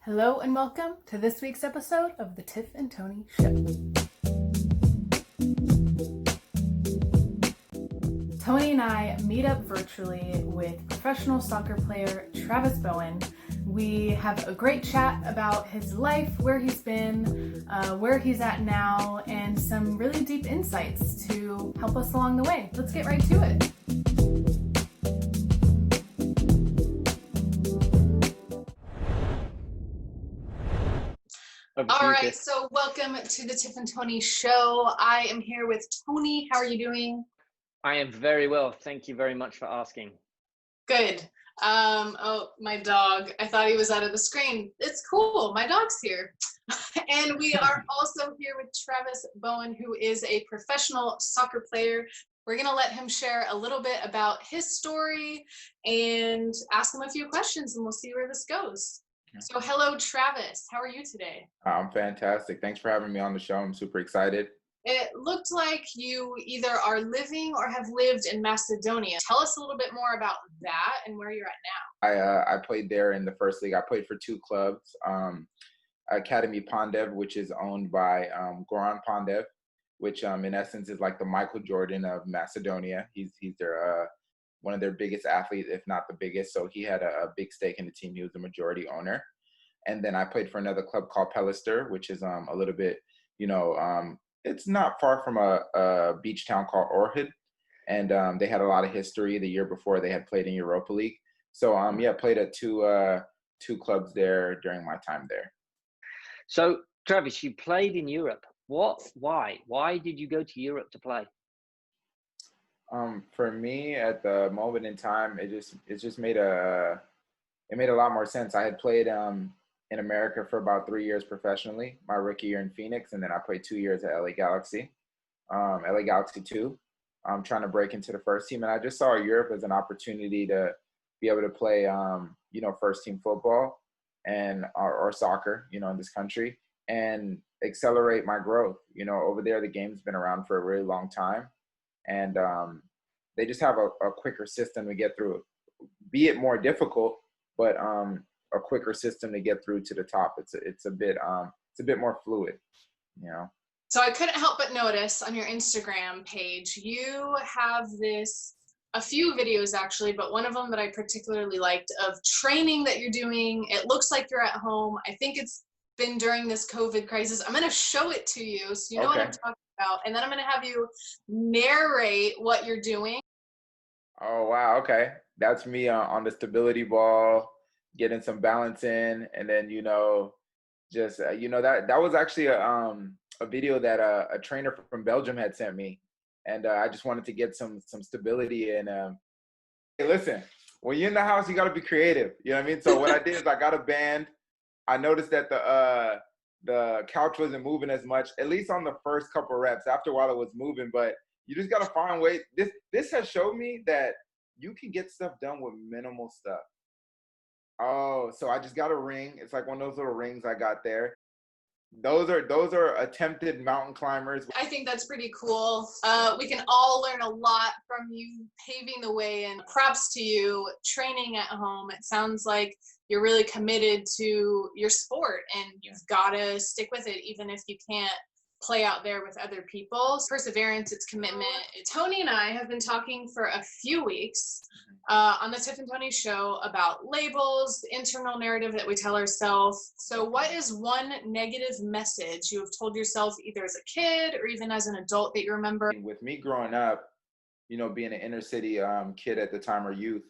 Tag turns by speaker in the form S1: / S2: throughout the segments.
S1: Hello and welcome to this week's episode of the Tiff and Tony Show. Tony and I meet up virtually with professional soccer player Travis Bowen. We have a great chat about his life, where he's been, where he's at now, and some really deep insights to help us along the way. Let's get right to it. All right, so welcome to the Tiff and Tony Show. I am here with Tony. How are you doing?
S2: I am very well. Thank you very much for asking.
S1: Good. Oh, my dog. I thought he was out of the screen. It's cool. My dog's here. And we are also here with Travis Bowen, who is a professional soccer player. We're going to let him share a little bit about his story and ask him a few questions, and we'll see where this goes. So hello, Travis. How are you today?
S3: I'm fantastic. Thanks for having me on the show. I'm super excited.
S1: It looked like you either are living or have lived in Macedonia. Tell us a little bit more about that and where you're at
S3: now. I played there in the first league. I played for two clubs. Academy Pandev, which is owned by Goran Pandev, which in essence is like the Michael Jordan of Macedonia. He's their one of their biggest athletes, if not the biggest. So he had a big stake in the team. He was the majority owner. And then I played for another club called Pelister, which is a little bit, it's not far from a beach town called Orhud. And they had a lot of history. The year before they had played in Europa League. So played at two clubs there during my time there.
S2: So Travis, you played in Europe. Why did you go to Europe to play?
S3: For me, at the moment in time, it just made a lot more sense. I had played in America for about 3 years professionally, my rookie year in Phoenix, and then I played 2 years at LA Galaxy, LA Galaxy 2. I'm trying to break into the first team, and I just saw Europe as an opportunity to be able to play, first team football and or soccer, in this country, and accelerate my growth. Over there, the game's been around for a really long time. And they just have a quicker system to get through, be it more difficult, but a quicker system to get through to the top. It's a bit more fluid,
S1: So I couldn't help but notice on your Instagram page, you have a few videos actually, but one of them that I particularly liked of training that you're doing. It looks like you're at home. I think it's been during this COVID crisis. I'm going to show it to you so you know what I'm talking about, and then I'm going to have you narrate what you're doing.
S3: Oh wow, okay. That's me on the stability ball, getting some balance in, and then that was actually a video that a trainer from Belgium had sent me, and I just wanted to get some stability. And hey, listen, when you're in the house, you got to be creative. You know what I mean? So what I did is I got a band. I noticed that the couch wasn't moving as much, at least on the first couple of reps. After a while, it was moving, but you just got to find ways. This has showed me that you can get stuff done with minimal stuff. Oh, so I just got a ring. It's like one of those little rings I got there. Those are attempted mountain climbers.
S1: I think that's pretty cool. We can all learn a lot from you paving the way, and props to you training at home. It sounds like you're really committed to your sport, and you've got to stick with it even if you can't play out there with other people. Perseverance, it's commitment. Tony and I have been talking for a few weeks on the Tiff and Tony Show about labels, the internal narrative that we tell ourselves. So what is one negative message you have told yourself either as a kid or even as an adult that you remember?
S3: With me growing up, being an inner city kid at the time or youth,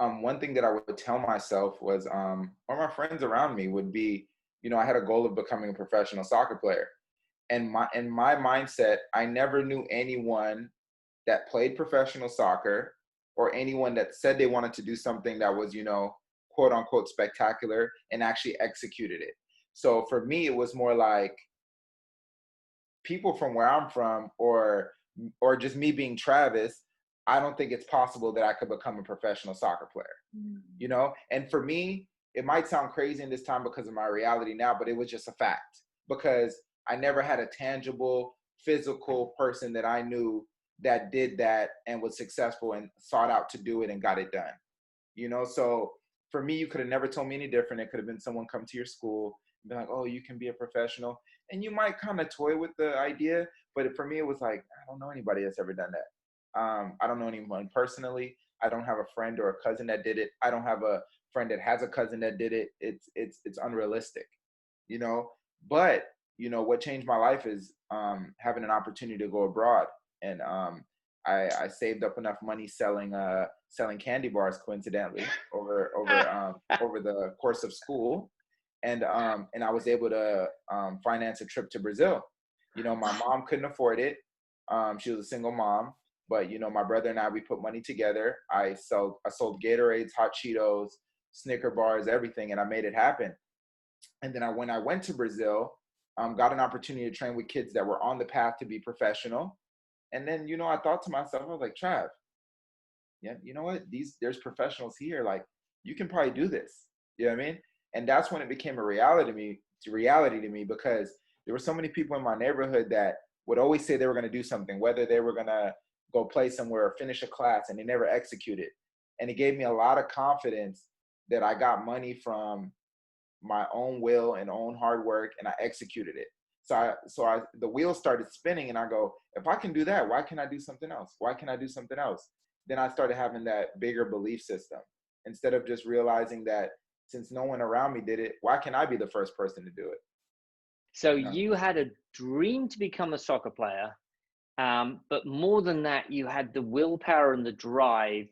S3: one thing that I would tell myself was, or my friends around me would be, I had a goal of becoming a professional soccer player. And in my mindset, I never knew anyone that played professional soccer or anyone that said they wanted to do something that was, quote unquote spectacular and actually executed it. So for me, it was more like people from where I'm from or just me being Travis, I don't think it's possible that I could become a professional soccer player, And for me, it might sound crazy in this time because of my reality now, but it was just a fact because I never had a tangible, physical person that I knew that did that and was successful and sought out to do it and got it done. So for me, you could have never told me any different. It could have been someone come to your school and be like, oh, you can be a professional. And you might kind of toy with the idea, but for me, it was like, I don't know anybody that's ever done that. I don't know anyone personally. I don't have a friend or a cousin that did it. I don't have a friend that has a cousin that did it. It's unrealistic, you know. But you know what changed my life is having an opportunity to go abroad, and I saved up enough money selling candy bars, coincidentally, over the course of school, and I was able to finance a trip to Brazil. You know, my mom couldn't afford it. She was a single mom, but you know, my brother and I, we put money together. I sold Gatorades, hot Cheetos, Snicker bars, everything, and I made it happen. And then when I went to Brazil, got an opportunity to train with kids that were on the path to be professional. And then, you know, I thought to myself, I was like, Trav, yeah, you know what? There's professionals here. Like, you can probably do this. You know what I mean? And that's when it became a reality to me, because there were so many people in my neighborhood that would always say they were going to do something, whether they were going to go play somewhere or finish a class, and they never executed. And it gave me a lot of confidence that I got money from my own will and own hard work, and I executed it. So the wheels started spinning, and I go, if I can do that, why can't I do something else? Why can't I do something else? Then I started having that bigger belief system, instead of just realizing that since no one around me did it, why can't I be the first person to do it?
S2: So
S3: You know?
S2: you had a dream to become a soccer player, but more than that, you had the willpower and the drive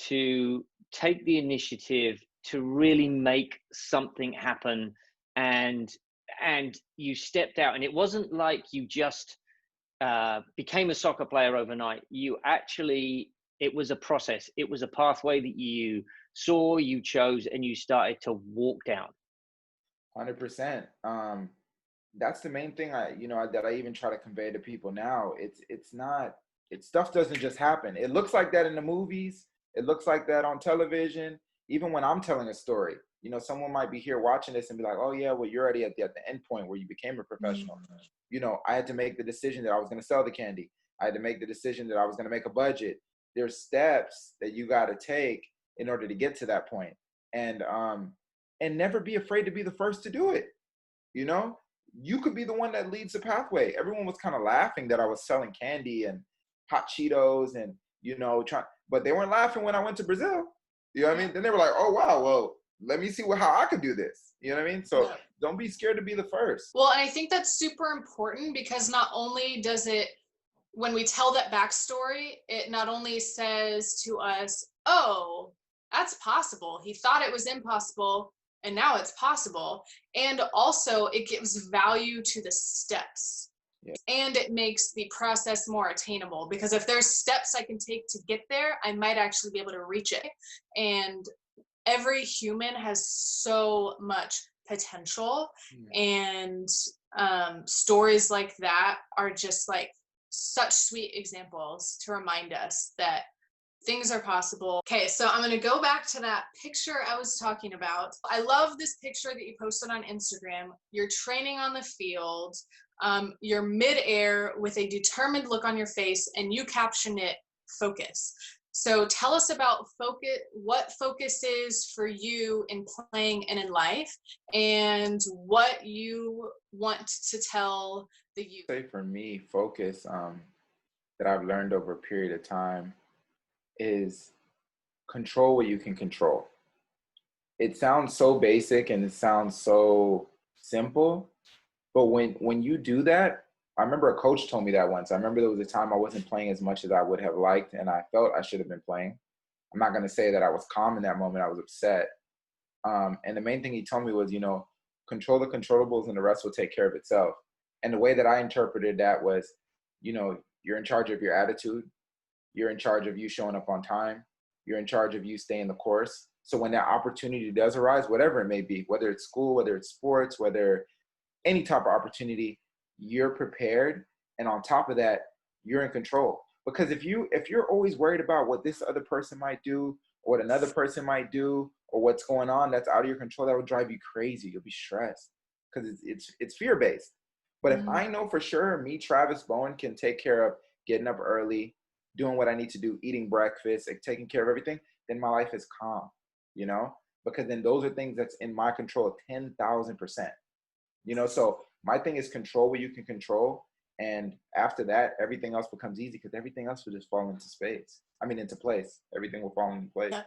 S2: to take the initiative to really make something happen, and you stepped out. And it wasn't like you just became a soccer player overnight. You actually, it was a process. It was a pathway that you saw, you chose, and you started to walk down.
S3: 100%. That's the main thing that I even try to convey to people now. Stuff doesn't just happen. It looks like that in the movies. It looks like that on television. Even when I'm telling a story, you know, someone might be here watching this and be like, oh yeah, well, you're already at the end point where you became a professional. Mm-hmm. You know, I had to make the decision that I was going to sell the candy. I had to make the decision that I was going to make a budget. There's steps that you got to take in order to get to that point. And never be afraid to be the first to do it. You know, you could be the one that leads the pathway. Everyone was kind of laughing that I was selling candy and hot Cheetos and, you know, but they weren't laughing when I went to Brazil. You know what I mean? Then they were like, oh, wow, well, let me see how I could do this. You know what I mean? So Don't be scared to be the first.
S1: Well, and I think that's super important, because not only does it, when we tell that backstory, it not only says to us, oh, that's possible. He thought it was impossible, and now it's possible. And also it gives value to the steps. Yeah. And it makes the process more attainable, because if there's steps I can take to get there, I might actually be able to reach it. And every human has so much potential. And stories like that are just like such sweet examples to remind us that things are possible. Okay, so I'm going to go back to that picture I was talking about. I love this picture that you posted on Instagram. You're training on the field. You're midair with a determined look on your face, and you caption it focus. So tell us about focus, what focus is for you in playing and in life, and what you want to tell the youth.
S3: Say for me, focus that I've learned over a period of time is control what you can control. It sounds so basic and it sounds so simple, but when you do that, I remember a coach told me that once. I remember there was a time I wasn't playing as much as I would have liked, and I felt I should have been playing. I'm not going to say that I was calm in that moment. I was upset. And the main thing he told me was, you know, control the controllables and the rest will take care of itself. And the way that I interpreted that was, you know, you're in charge of your attitude. You're in charge of you showing up on time. You're in charge of you staying the course. So when that opportunity does arise, whatever it may be, whether it's school, whether it's sports, whether any type of opportunity, you're prepared. And on top of that, you're in control. Because if you're always worried about what this other person might do, or what another person might do, or what's going on that's out of your control, that will drive you crazy. You'll be stressed because it's fear-based. But if I know for sure me, Travis Bowen, can take care of getting up early, doing what I need to do, eating breakfast, like taking care of everything, then my life is calm, you know? because then those are things that's in my control 10,000%. You know, so my thing is control what you can control. And after that, everything else becomes easy because everything else will just fall into place. Everything will fall into place.
S1: Yeah.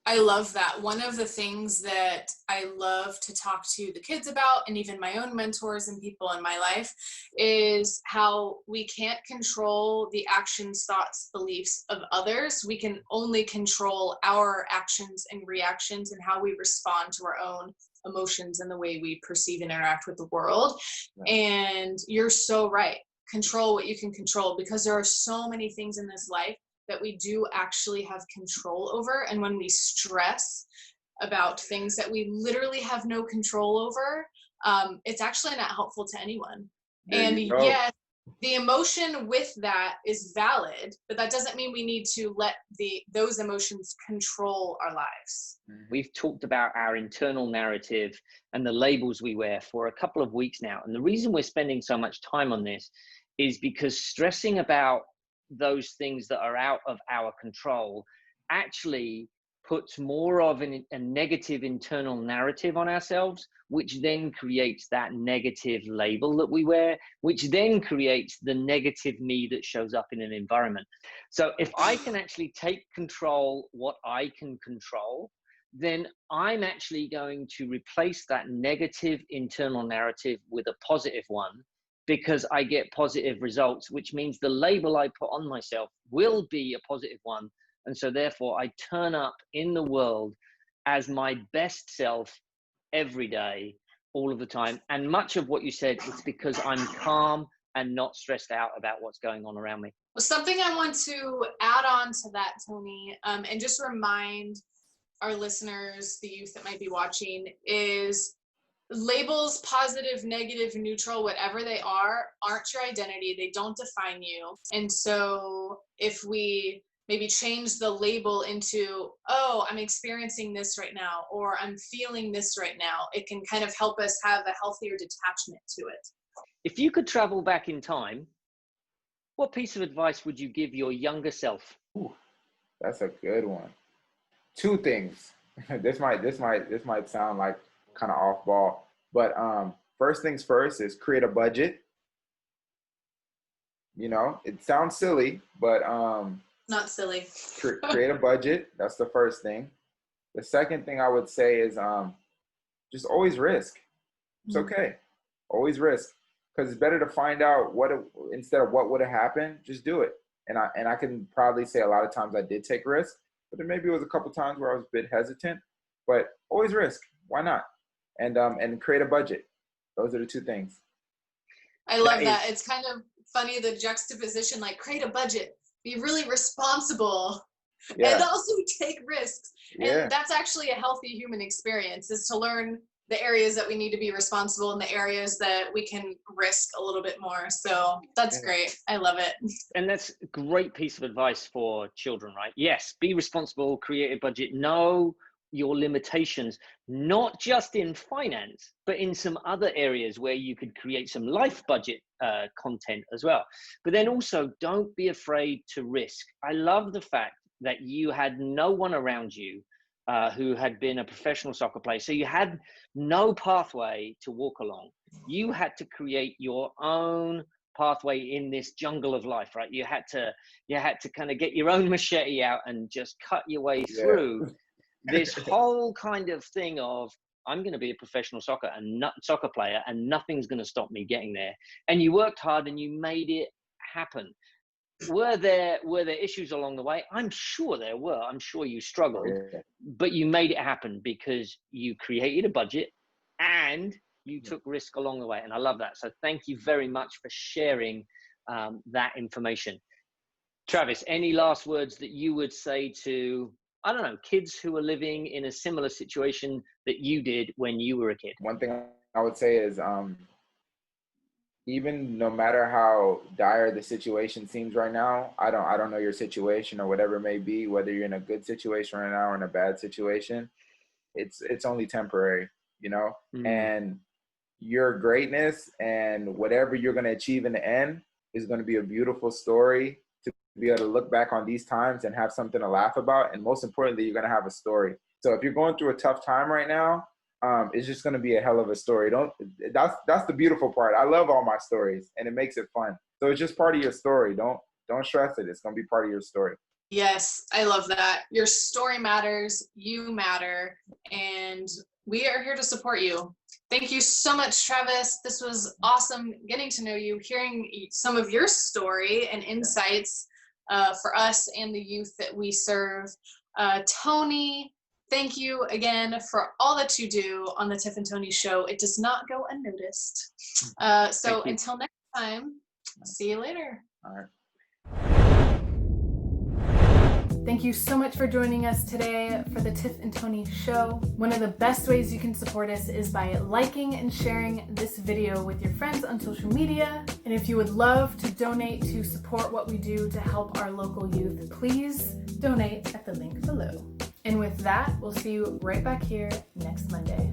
S1: I love that. One of the things that I love to talk to the kids about, and even my own mentors and people in my life, is how we can't control the actions, thoughts, beliefs of others. We can only control our actions and reactions and how we respond to our own emotions and the way we perceive and interact with the world. Right. And you're so right. Control what you can control, because there are so many things in this life that we do actually have control over. And when we stress about things that we literally have no control over, it's actually not helpful to anyone. And yes, the emotion with that is valid, but that doesn't mean we need to let those emotions control our lives.
S2: We've talked about our internal narrative and the labels we wear for a couple of weeks now. And the reason we're spending so much time on this is because stressing about those things that are out of our control actually puts more of a negative internal narrative on ourselves, which then creates that negative label that we wear, which then creates the negative me that shows up in an environment. So if I can actually take control what I can control, then I'm actually going to replace that negative internal narrative with a positive one, because I get positive results, which means the label I put on myself will be a positive one. And so therefore I turn up in the world as my best self every day, all of the time. And much of what you said, it's because I'm calm and not stressed out about what's going on around me.
S1: Well, something I want to add on to that, Tony, and just remind our listeners, the youth that might be watching, is labels, positive, negative, neutral, whatever they are, aren't your identity. They don't define you. And so if we maybe change the label into, oh, I'm experiencing this right now, or I'm feeling this right now, it can kind of help us have a healthier detachment to it.
S2: If you could travel back in time, what piece of advice would you give your younger self?
S3: Ooh, that's a good one. Two things. This might sound like kind of off ball, but first things first is create a budget. You know, it sounds silly, but
S1: not silly.
S3: Create a budget. That's the first thing. The second thing I would say is just always risk. It's okay. Always risk, because it's better to find out instead of what would have happened. Just do it. And I can probably say a lot of times I did take risks, but there maybe was a couple times where I was a bit hesitant. But always risk. Why not? And create a budget. Those are the two things.
S1: I love that. It's kind of funny, the juxtaposition, like create a budget, be really responsible, and also take risks. And that's actually a healthy human experience, is to learn the areas that we need to be responsible and the areas that we can risk a little bit more. So that's great. I love it.
S2: And that's a great piece of advice for children, right? Yes, be responsible, create a budget, know your limitations, not just in finance, but in some other areas where you could create some life budget content as well. But then also, don't be afraid to risk. I love the fact that you had no one around you who had been a professional soccer player. So you had no pathway to walk along. You had to create your own pathway in this jungle of life, right? You had to kind of get your own machete out and just cut your way through this whole kind of thing of, I'm going to be a professional soccer player and nothing's going to stop me getting there. And you worked hard and you made it happen. Were there issues along the way? I'm sure there were. I'm sure you struggled, but you made it happen because you created a budget and you took risk along the way. And I love that. So thank you very much for sharing that information. Travis, any last words that you would say to, I don't know, kids who are living in a similar situation that you did when you were a kid?
S3: One thing I would say is, even no matter how dire the situation seems right now, I don't know your situation or whatever it may be, whether you're in a good situation right now or in a bad situation, it's only temporary, you know? And your greatness and whatever you're going to achieve in the end is going to be a beautiful story to be able to look back on these times and have something to laugh about. And most importantly, you're going to have a story. So if you're going through a tough time right now, it's just going to be a hell of a story. That's the beautiful part. I love all my stories, and it makes it fun. So it's just part of your story. Don't stress it. It's going to be part of your story.
S1: Yes, I love that. Your story matters, you matter, and we are here to support you. Thank you so much, Travis. This was awesome getting to know you, hearing some of your story and insights for us and the youth that we serve. Tony, thank you again for all that you do on the Tiff and Tony Show. It does not go unnoticed. So until next time, see you later.
S3: All right.
S4: Thank you so much for joining us today for the Tiff and Tony Show. One of the best ways you can support us is by liking and sharing this video with your friends on social media. And if you would love to donate to support what we do to help our local youth, please donate at the link below. And with that, we'll see you right back here next Monday.